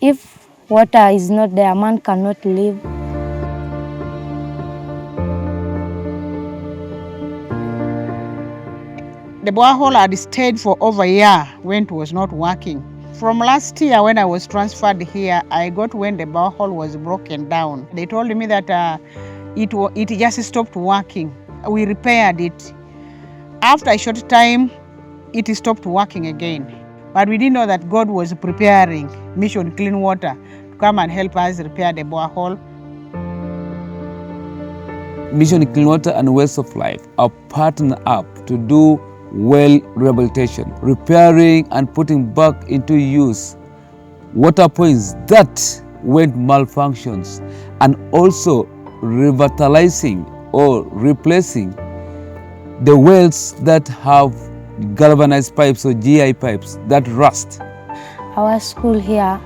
If water is not there, man cannot live. The borehole had stayed for over a year when it was not working. From last year when I was transferred here, I got when the borehole was broken down. They told me that it just stopped working. We repaired it. After a short time, it stopped working again. But we didn't know that God was preparing Mission Clean Water to come and help us repair the borehole. Mission Clean Water and Wells of Life are partnered up to do well rehabilitation, repairing and putting back into use water points that went malfunctions, and also revitalizing or replacing the wells that have galvanized pipes or GI pipes that rust. Our school here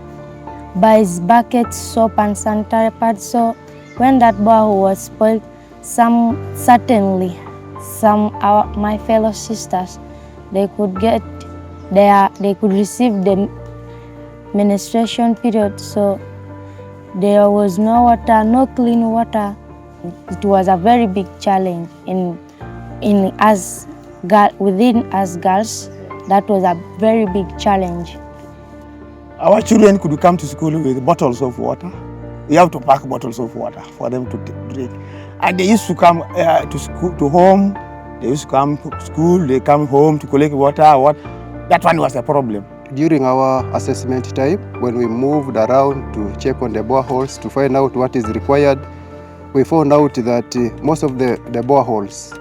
buys buckets, soap and sanitary pads, so when that borehole was spoiled, my fellow sisters, they could receive the menstruation period, so there was no water, no clean water. It was a very big challenge within us girls. That was a very big challenge. Our children could come to school with bottles of water. We have to pack bottles of water for them to drink. And they used to come to home. They used to come to school, they come home to collect water. That one was a problem. During our assessment time, when we moved around to check on the boreholes to find out what is required, we found out that most of the boreholes,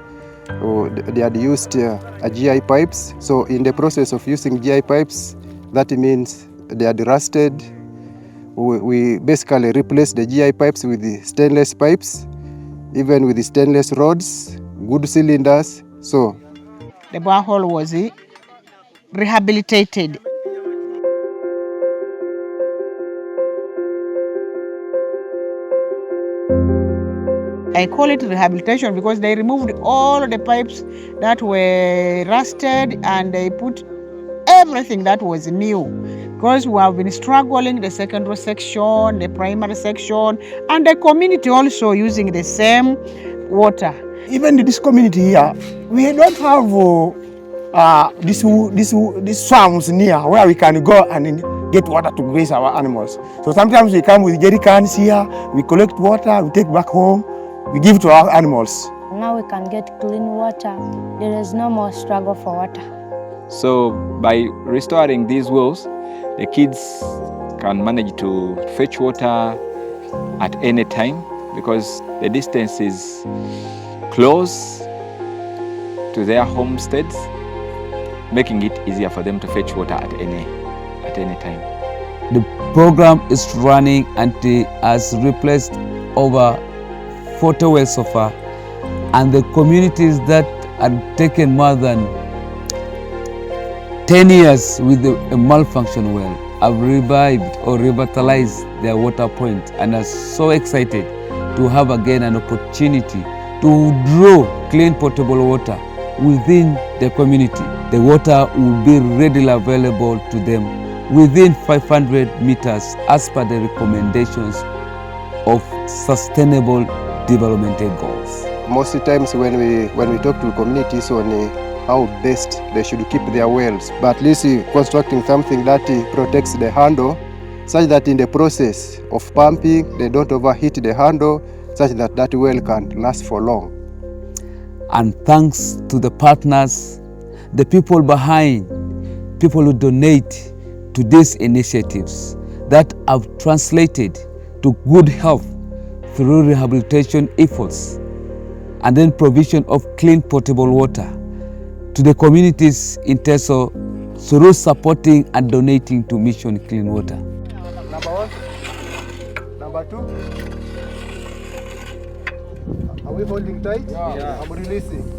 they had used GI pipes. So in the process of using GI pipes, that means they had rusted. We basically replaced the GI pipes with the stainless pipes, even with the stainless rods, good cylinders. So the borehole was rehabilitated. I call it rehabilitation because they removed all the pipes that were rusted and they put everything that was new. Because we have been struggling, the secondary section, the primary section, and the community also using the same water. Even in this community here, we don't have these farms near where we can go and get water to graze our animals. So sometimes we come with jerry cans here, we collect water, we take back home, we give to our animals. Now we can get clean water. There is no more struggle for water. So by restoring these wells, the kids can manage to fetch water at any time because the distance is close to their homesteads, making it easier for them to fetch water at any time. The program is running and it has replaced over 40 wells so far, and the communities that had taken more than 10 years with a malfunctioned well have revived or revitalized their water point and are so excited to have again an opportunity to draw clean potable water within the community. The water will be readily available to them within 500 meters as per the recommendations of Sustainable Developmental Goals. Most of the times when we talk to communities on how best they should keep their wells, but at least constructing something that protects the handle such that in the process of pumping they don't overheat the handle, such that that well can last for long. And thanks to the partners, the people behind, people who donate to these initiatives that have translated to good health through rehabilitation efforts and then provision of clean potable water to the communities in Teso through supporting and donating to Mission Clean Water. Number 1, number 2. Are we holding tight? Yeah. I'm releasing.